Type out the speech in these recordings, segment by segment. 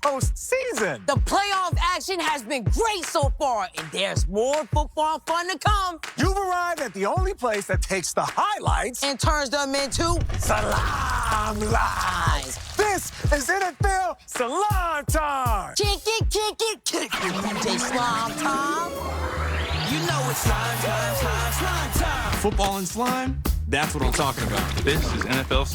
postseason. The playoff action has been great so far, and there's more football fun to come. You've arrived at the only place that takes the highlights and turns them into Slimelines. This is NFL Slimetime. Kick it, DJ Slimetime. You know it's Slimetime. Football and slime? That's what I'm talking about. This is NFL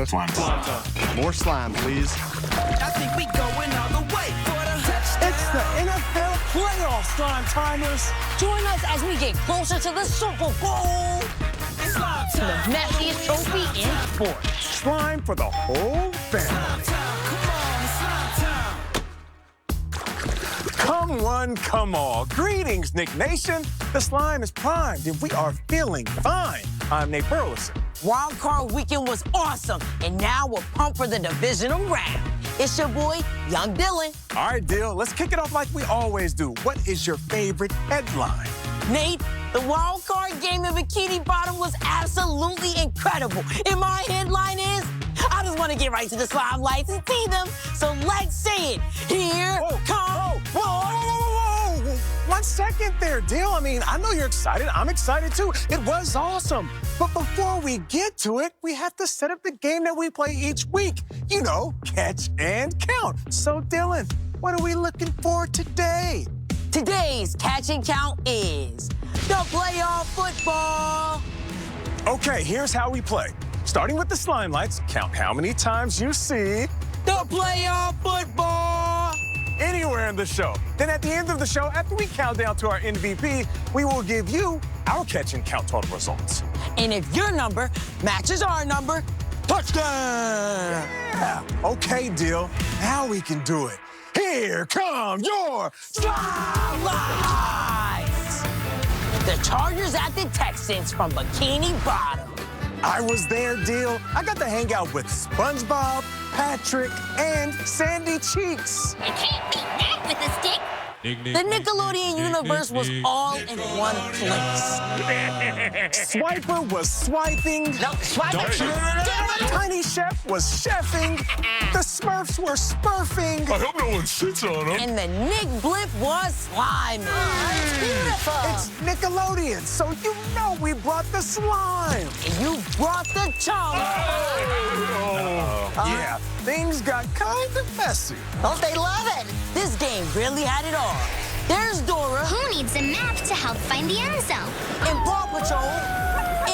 Slime time. More slime, please. I think we going all the way for the touchdown. It's the NFL playoffs, Slime Timers. Join us as we get closer to the Super Bowl. Slime The time. messiest trophy in sports. Slime for the whole family. Come one, come all. Greetings, Nick Nation. The slime is primed and we are feeling fine. I'm Nate Burleson. Wild Card Weekend was awesome, and now we're pumped for the divisional round. It's your boy, Young Dylan. All right, Dill, let's kick it off like we always do. What is your favorite headline? Nate, the wild card game in Bikini Bottom was absolutely incredible. And my headline is, I just want to get right to the slime lights and see them. So let's say it. Here come. Whoa. 1 second there, Dill. I mean, I know you're excited. I'm excited too. It was awesome. But before we get to it, we have to set up the game that we play each week. You know, catch and count. So, Dylan, what are we looking for today? Today's catch and count is the playoff football. Okay, here's how we play. Starting with the slime lights, count how many times you see The playoff football. anywhere in the show. Then at the end of the show, after we count down to our MVP, we will give you our catch and count total results. And if your number matches our number, touchdown. Yeah, okay, Dill. Now we can do it. Here come your slime lights. The Chargers at the Texans from Bikini Bottom. I was there, Dill. I got to hang out with SpongeBob, Patrick, and Sandy Cheeks. You can't beat that with a stick. The Nickelodeon universe was all in one place. Swiper was swiping. No, Tiny Chef was chefing. The Smurfs were smurfing. I hope no one sits on them. And the Nick Blip was slimy. It's Nickelodeon, so you know we brought the slime. And you brought the chunk. Yeah, things got kind of messy. Don't they love it? This game really had it all. There's Dora Who needs a map to help find the end zone? and Paw Patrol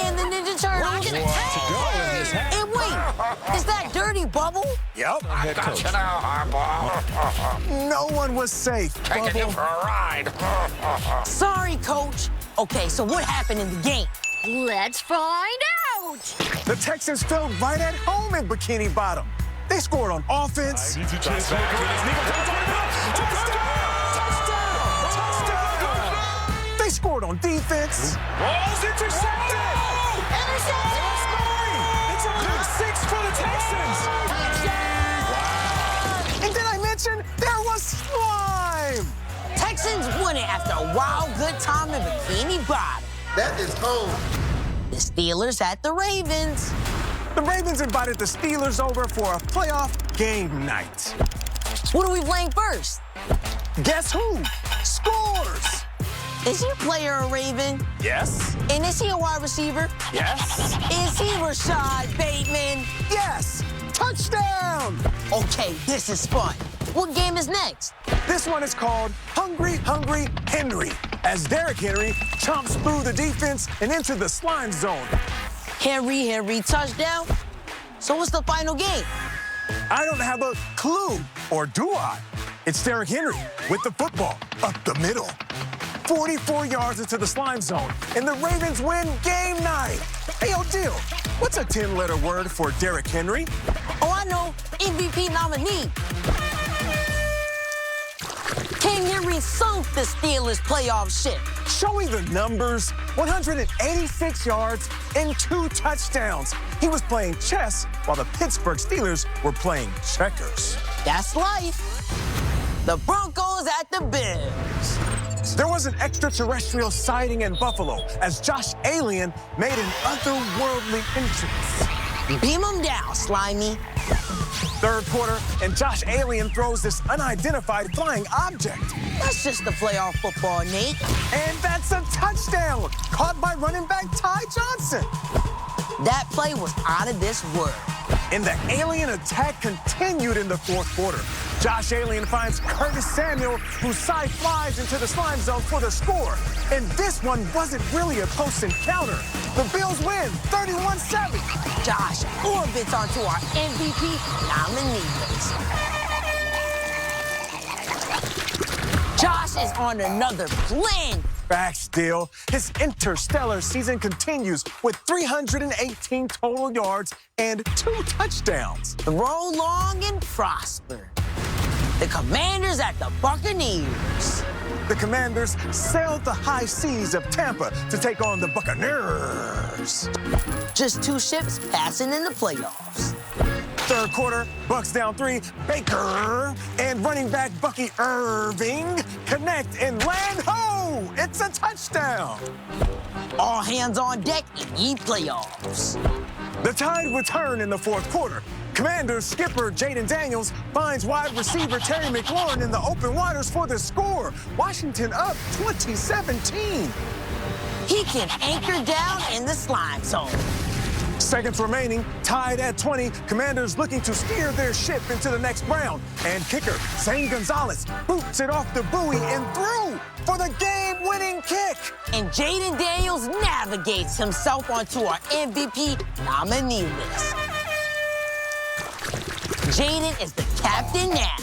and the Ninja Turtles. And wait, is that Dirty Bubble? Yep. Head coach. No one was safe. Taking you for a ride. Sorry, Coach. Okay, so what happened in the game? Let's find out. The Texans felt right at home in Bikini Bottom. They scored on offense. They scored on defense. Ball's intercepted. It's a big 6 for the Texans. And did I mention there was slime? Texans won it after a wild good time in Bikini Bottom. That is home. The Steelers at the Ravens. The Ravens invited the Steelers over for a playoff game night. What are we playing first? Guess who? Scores. Is your player a Raven? Yes. And is he a wide receiver? Yes. Is he Rashad Bateman? Yes. Touchdown. Okay, this is fun. What game is next? This one is called Hungry, Hungry Henry, as Derrick Henry chomps through the defense and into the slime zone. Henry, touchdown. So what's the final game? I don't have a clue, or do I? It's Derrick Henry with the football up the middle. 44 yards into the slime zone, and the Ravens win game night. Hey, yo, Dill, what's a 10-letter word for Derrick Henry? Oh, I know, MVP nominee. King Henry sunk the Steelers' playoff ship. Showing the numbers, 186 yards and 2 touchdowns. He was playing chess while the Pittsburgh Steelers were playing checkers. That's life. The Broncos at the Bills. There was an extraterrestrial sighting in Buffalo as Josh Alien made an otherworldly entrance. Beam him down, Slimy. Third quarter, and Josh Alien throws this unidentified flying object. That's just the playoff football, Nate. And that's a touchdown, caught by running back Ty Johnson. That play was out of this world. And the Alien attack continued in the fourth quarter. Josh Alien finds Curtis Samuel, whose side flies into the slime zone for the score. And this one wasn't really a close encounter. The Bills win 31-7. Josh orbits onto our MVP nominee list. Josh is on another plane. Facts, Deal. His interstellar season continues with 318 total yards and 2 touchdowns. Roll long and prosper. The Commanders at the Buccaneers. The Commanders sailed the high seas of Tampa to take on the Buccaneers. Just 2 ships passing in the playoffs. Third quarter, Bucks down 3. Baker and running back Bucky Irving connect and land ho! It's a touchdown. All hands on deck in ye playoffs. The Tide return in the fourth quarter. Commanders skipper Jaden Daniels finds wide receiver Terry McLaurin in the open waters for the score. Washington up 2017. He can anchor down in the slime zone. Seconds remaining, tied at 20. Commanders looking to steer their ship into the next round. And kicker Zane Gonzalez boots it off the buoy and through for the game-winning kick. And Jaden Daniels navigates himself onto our MVP nominee list. Jaden is the captain now.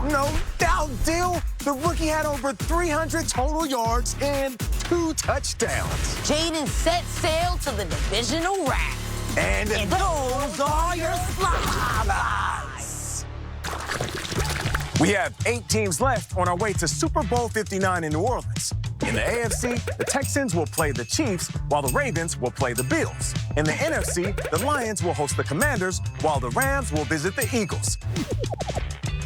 No doubt, Dill. The rookie had over 300 total yards and 2 touchdowns. Jaden set sail to the divisional round. And those are your Slimetime. We have 8 teams left on our way to Super Bowl 59 in New Orleans. In the AFC, the Texans will play the Chiefs, while the Ravens will play the Bills. In the NFC, the Lions will host the Commanders, while the Rams will visit the Eagles.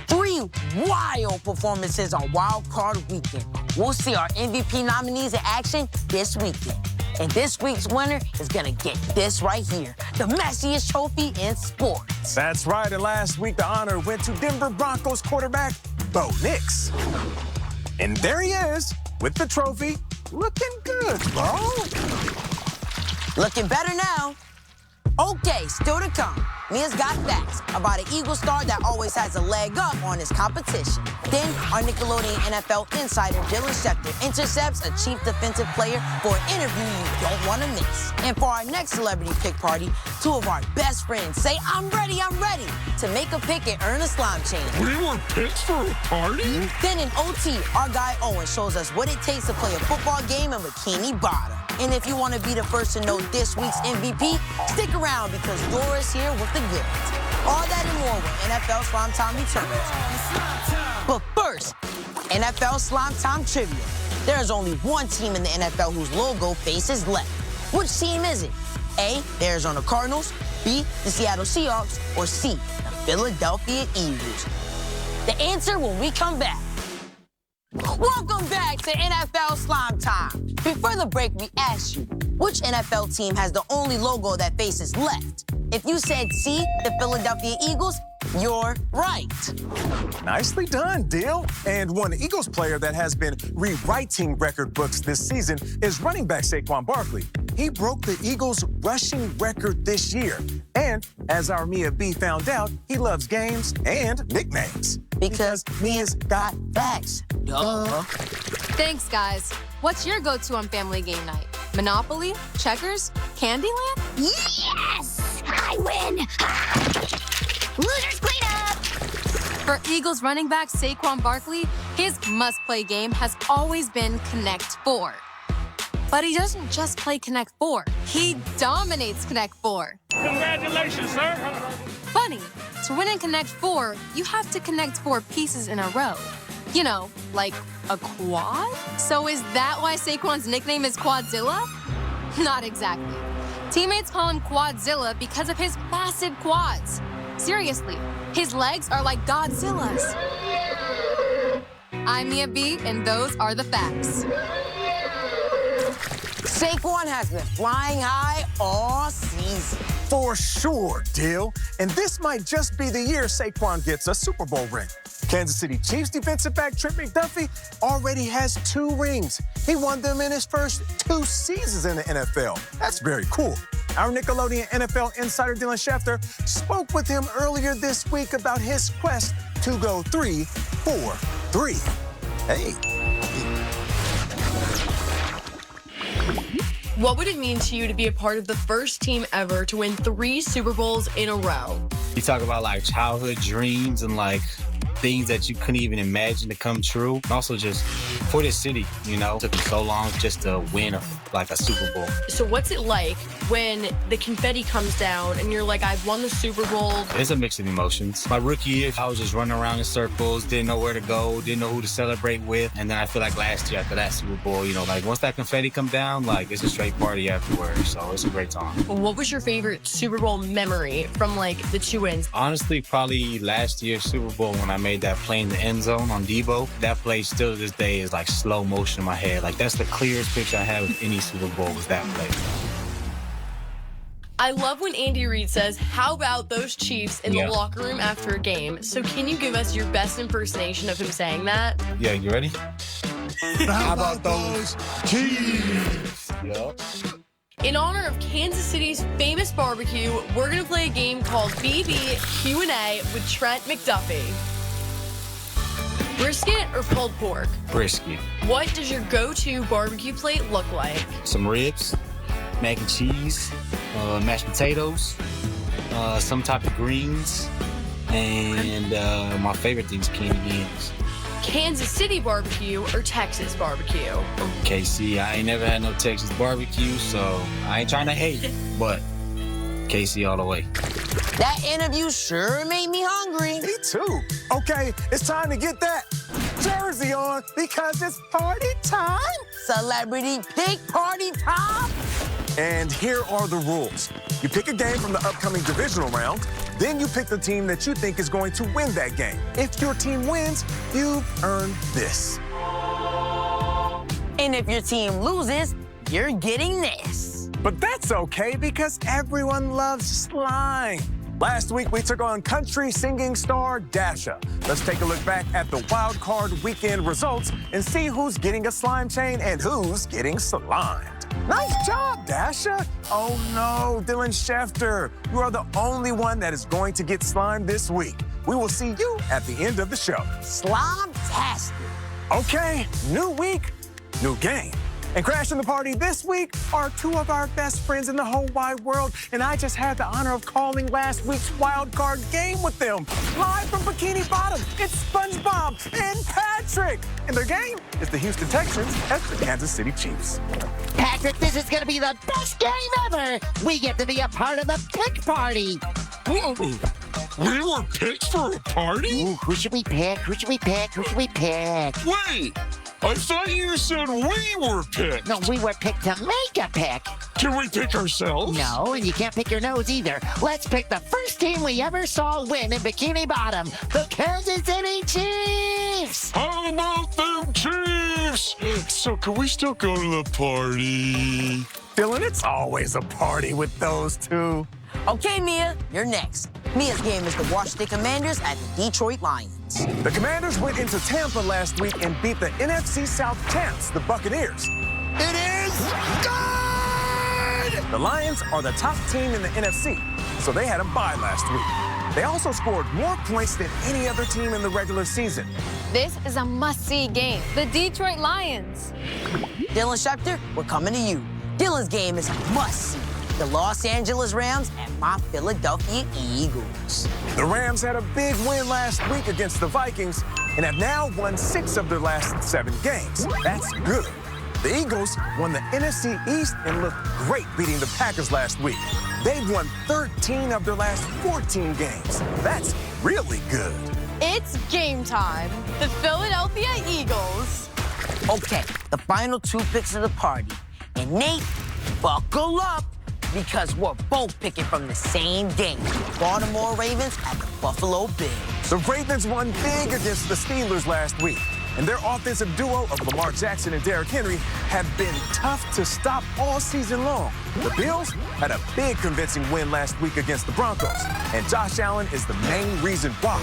3 wild performances on Wild Card Weekend. We'll see our MVP nominees in action this weekend. And this week's winner is gonna get this right here, the messiest trophy in sports. That's right, and last week the honor went to Denver Broncos quarterback Bo Nix. And there he is with the trophy, looking good, bro. Looking better now. Okay, still to come. Mia's got facts about an Eagle star that always has a leg up on his competition. Then, our Nickelodeon NFL insider, Dylan Schefter, intercepts a chief defensive player for an interview you don't want to miss. And for our next celebrity pick party, 2 of our best friends say, I'm ready, to make a pick and earn a slime chain. We want picks for a party? Then in OT, our guy Owen shows us what it takes to play a football game in Bikini Bottom. And if you want to be the first to know this week's MVP, stick around because Dora's here with the goods. All that and more when NFL Slimetime returns. But first, NFL Slimetime trivia. There's only one team in the NFL whose logo faces left. Which team is it? A, the Arizona Cardinals, B, the Seattle Seahawks, or C, the Philadelphia Eagles? The answer when we come back. Welcome back to NFL Slimetime. Before the break, we asked you, which NFL team has the only logo that faces left? If you said C, the Philadelphia Eagles, you're right. Nicely done, Dill. And one Eagles player that has been rewriting record books this season is running back Saquon Barkley. He broke the Eagles' rushing record this year. And as our Mia B found out, he loves games and nicknames. Because Mia's got facts. Duh. Thanks, guys. What's your go-to on family game night? Monopoly? Checkers? Candyland? Yes! I win! Losers clean up! For Eagles running back Saquon Barkley, his must-play game has always been Connect 4. But he doesn't just play Connect 4. He dominates Connect 4. Congratulations, sir. Funny, to win in Connect 4, you have to connect 4 pieces in a row. You know, like a quad? So is that why Saquon's nickname is Quadzilla? Not exactly. Teammates call him Quadzilla because of his massive quads. Seriously, his legs are like Godzilla's. I'm Mia B, and those are the facts. Saquon has been flying high all season. For sure, Dill. And this might just be the year Saquon gets a Super Bowl ring. Kansas City Chiefs defensive back Trent McDuffie already has 2 rings. He won them in his first 2 seasons in the NFL. That's very cool. Our Nickelodeon NFL insider Dylan Schefter spoke with him earlier this week about his quest to go 3-4-3. Hey. What would it mean to you to be a part of the first team ever to win 3 Super Bowls in a row? You talk about like childhood dreams and like things that you couldn't even imagine to come true. And also just for this city, you know, it took me so long just to win a Super Bowl. So what's it like when the confetti comes down and you're like, I've won the Super Bowl? It's a mix of emotions. My rookie year, I was just running around in circles, didn't know where to go, didn't know who to celebrate with. And then I feel like last year after that Super Bowl, you know, like once that confetti come down, like it's a straight party afterwards. So it's a great time. What was your favorite Super Bowl memory from like the 2 wins? Honestly, probably last year's Super Bowl when I made that play in the end zone on Debo. That play still to this day is like slow motion in my head. Like that's the clearest picture I have of any Super Bowl was that play. I love when Andy Reid says, how about those Chiefs in the locker room after a game? So can you give us your best impersonation of him saying that? Yeah, you ready? How about those Chiefs? Yup. In honor of Kansas City's famous barbecue, we're going to play a game called BB Q&A with Trent McDuffie. Brisket or pulled pork? Brisket. What does your go-to barbecue plate look like? Some ribs, mac and cheese, mashed potatoes, some type of greens, and my favorite thing is candy beans. Kansas City barbecue or Texas barbecue? KC, I ain't never had no Texas barbecue, so I ain't trying to hate, but KC all the way. That interview sure made me hungry. Me too. Okay, it's time to get that jersey on because it's party time. Celebrity pick party time. And here are the rules. You pick a game from the upcoming divisional round, then you pick the team that you think is going to win that game. If your team wins, you've earned this. And if your team loses, you're getting this. But that's okay because everyone loves slime. Last week, we took on country singing star Dasha. Let's take a look back at the wild card weekend results and see who's getting a slime chain and who's getting slimed. Nice job, Dasha. Oh no, Dylan Schefter, you are the only one that is going to get slimed this week. We will see you at the end of the show. Slime-tastic. Okay, new week, new game. And crashing the party this week are 2 of our best friends in the whole wide world, and I just had the honor of calling last week's wild card game with them. Live from Bikini Bottom, it's SpongeBob and Patrick. And their game is the Houston Texans at the Kansas City Chiefs. Patrick, this is going to be the best game ever. We get to be a part of the pick party. Whoa. We were picked for a party? Ooh, who should we pick? Who should we pick? Who should we pick? Wait, I thought you said we were picked. No, we were picked to make a pick. Can we pick ourselves? No, and you can't pick your nose either. Let's pick the first team we ever saw win in Bikini Bottom, the Kansas City Chiefs. How about them Chiefs? So can we still go to the party? Dylan, it's always a party with those 2. Okay, Mia, you're next. Mia's game is the Washington Commanders at the Detroit Lions. The Commanders went into Tampa last week and beat the NFC South champs, the Buccaneers. It is good! The Lions are the top team in the NFC, so they had a bye last week. They also scored more points than any other team in the regular season. This is a must-see game. The Detroit Lions. Dylan Schefter, we're coming to you. Dylan's game is a must-see. The Los Angeles Rams and my Philadelphia Eagles. The Rams had a big win last week against the Vikings and have now won 6 of their last 7 games. That's good. The Eagles won the NFC East and looked great beating the Packers last week. They've won 13 of their last 14 games. That's really good. It's game time. The Philadelphia Eagles. Okay, the final 2 picks of the party. And Nate, buckle up, because we're both picking from the same game. Baltimore Ravens at the Buffalo Bills. The Ravens won big against the Steelers last week. and their offensive duo of Lamar Jackson and Derrick Henry have been tough to stop all season long. The Bills had a big convincing win last week against the Broncos, and Josh Allen is the main reason why.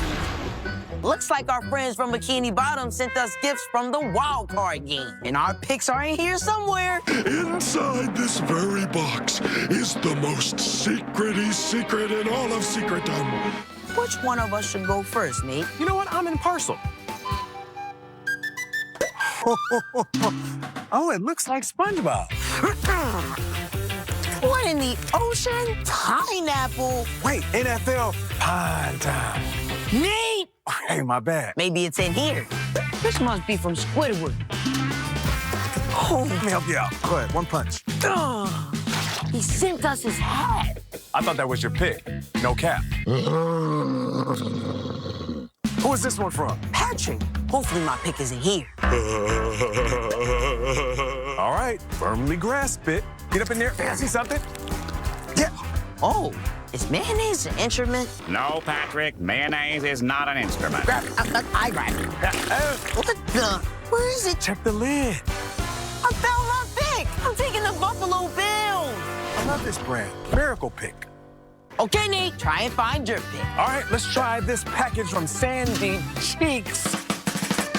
Looks like our friends from Bikini Bottom sent us gifts from the wild card game. And our picks are in here somewhere. Inside this very box is the most secrety secret in all of secretdom. Which one of us should go first, Nate? You know what? I'm impartial. Oh, it looks like SpongeBob. What in the ocean? Pineapple. Wait, NFL Pine Time. Nate! Hey, my bad. Maybe it's in here. This must be from Squidward. Oh, let me help you out. Go ahead, one punch. He sent us his hat. I thought that was your pick. No cap. Who is this one from? Patrick. Hopefully my pick isn't here. All right, firmly grasp it. Get up in there, fancy something. Yeah. Oh, is mayonnaise an instrument? No, Patrick, mayonnaise is not an instrument. Grab it. I grab it. What the? Where is it? Check the lid. I found my pick. I'm taking the Buffalo Bills. I love this brand. Miracle Pick. Okay, Nate, try and find your pick. All right, let's try this package from Sandy Cheeks.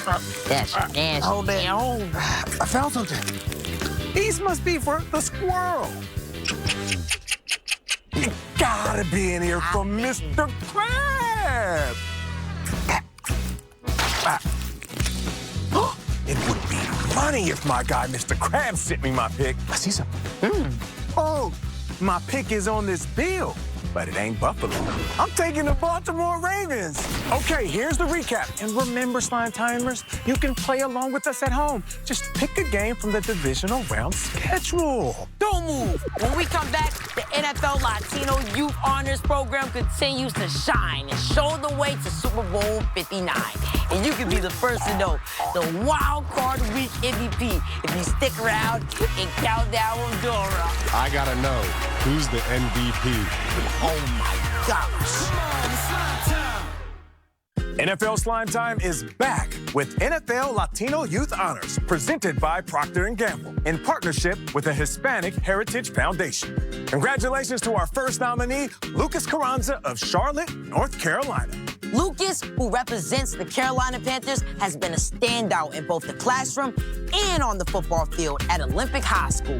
That's nasty. Hold it. I found something. These must be for the squirrel. It gotta be in here from Mr. Krabs. It would be funny if my guy, Mr. Krabs, sent me my pick. I see something. Oh, my pick is on this bill, but it ain't Buffalo. I'm taking the Baltimore Ravens. Okay, here's the recap. And remember, Slime Timers, you can play along with us at home. Just pick a game from the divisional round schedule. Don't move. When we come back, the NFL Latino Youth Honors Program continues to shine and show the way to Super Bowl 59. And you can be the first to know the Wild Card Week MVP if you stick around and count down with Dora. I gotta know, who's the MVP? Oh my gosh. NFL Slime Time is back with NFL Latino Youth Honors, presented by Procter & Gamble in partnership with the Hispanic Heritage Foundation. Congratulations to our first nominee, Lucas Carranza of Charlotte, North Carolina. Lucas, who represents the Carolina Panthers, has been a standout in both the classroom and on the football field at Olympic High School.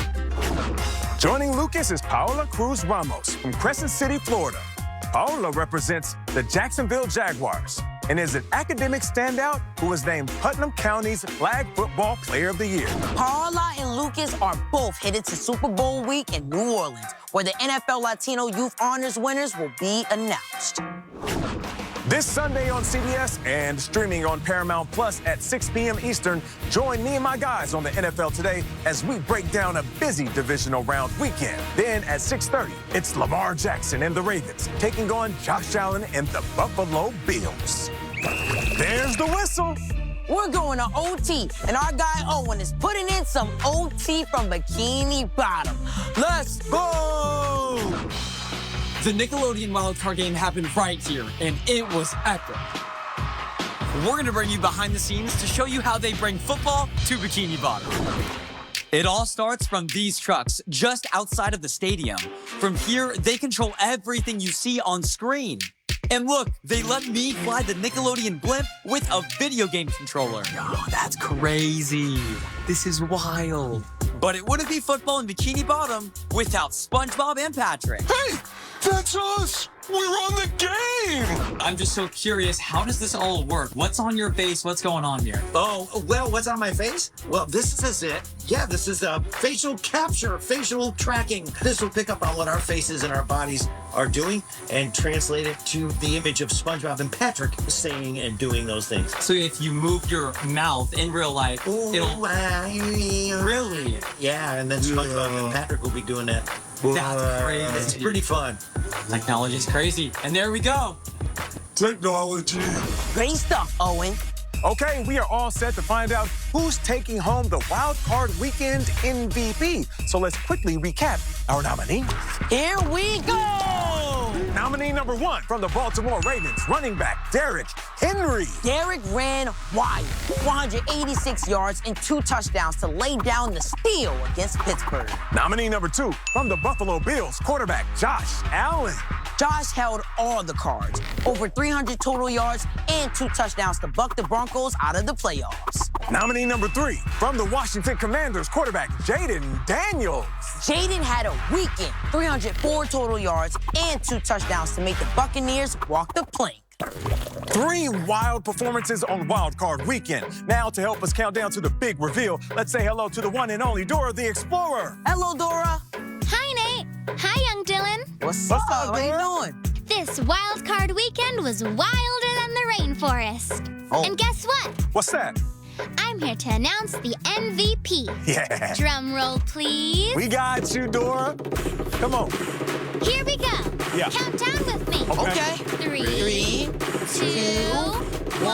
Joining Lucas is Paola Cruz Ramos from Crescent City, Florida. Paola represents the Jacksonville Jaguars and is an academic standout who was named Putnam County's Flag Football Player of the Year. Paola and Lucas are both headed to Super Bowl week in New Orleans, where the NFL Latino Youth Honors winners will be announced. This Sunday on CBS and streaming on Paramount Plus at 6 p.m. Eastern, join me and my guys on the NFL Today as we break down a busy divisional round weekend. Then at 6:30, it's Lamar Jackson and the Ravens taking on Josh Allen and the Buffalo Bills. There's the whistle. We're going to OT, and our guy Owen is putting in some OT from Bikini Bottom. Let's go! The Nickelodeon wildcard game happened right here, and it was epic. We're going to bring you behind the scenes to show you how they bring football to Bikini Bottom. It all starts from these trucks just outside of the stadium. From here, they control everything you see on screen. And look, they let me fly the Nickelodeon blimp with a video game controller. Oh, that's crazy. This is wild. But it wouldn't be football in Bikini Bottom without SpongeBob and Patrick. Hey, that's us! We're on the game! I'm just so curious, how does this all work? What's on your face? What's going on here? Oh, well, what's on my face? Well, this is it. Yeah, this is facial capture, facial tracking. This will pick up on what our faces and our bodies are doing and translate it to the image of SpongeBob and Patrick saying and doing those things. So if you move your mouth in real life, it'll... Really? Yeah, and then SpongeBob and Patrick will be doing that. That's crazy. It's pretty fun. Technology's crazy. And there we go. Technology. Great stuff, Owen. Okay, we are all set to find out who's taking home the Wild Card Weekend MVP. So let's quickly recap our nominees. Here we go! Nominees Nominee number 1 from the Baltimore Ravens, running back Derrick Henry. Derrick ran wild, 186 yards and 2 touchdowns to lay down the steal against Pittsburgh. Nominee number 2 from the Buffalo Bills, quarterback Josh Allen. Josh held all the cards, over 300 total yards and 2 touchdowns to buck the Broncos out of the playoffs. Nominee number 3 from the Washington Commanders, quarterback Jaden Daniels. Jaden had a weekend, 304 total yards and 2 touchdowns to make the Buccaneers walk the plank. 3 wild performances on Wild Card Weekend. Now, to help us count down to the big reveal, let's say hello to the one and only Dora the Explorer. Hello, Dora. Hi, Nate. Hi, young Dylan. What's up? How you doing? This wild card weekend was wilder than the rainforest. Oh. And guess what? What's that? I'm here to announce the MVP. Yeah. Drum roll, please. We got you, Dora. Come on. Here we go. Yeah. Count down with me. Okay. 3, 2, 1.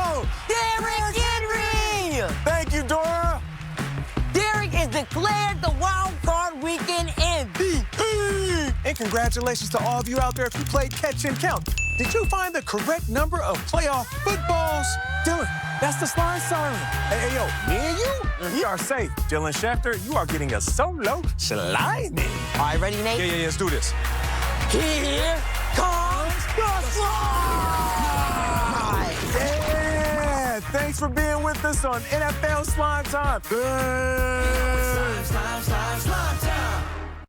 Oh, Derrick Henry! thank you, Dora. Derrick is declared the Wild Card Weekend MVP. And congratulations to all of you out there if you played catch and count. Did you find the correct number of playoff footballs? Dylan, that's the slime siren. Hey, yo, me and you, we are safe. Dylan Schechter, you are getting a solo sliding. All right, ready, Nate? Yeah, let's do this. Here comes the slide! Yeah, thanks for being with us on NFL Slime Time. Slime, slime, slime, slime.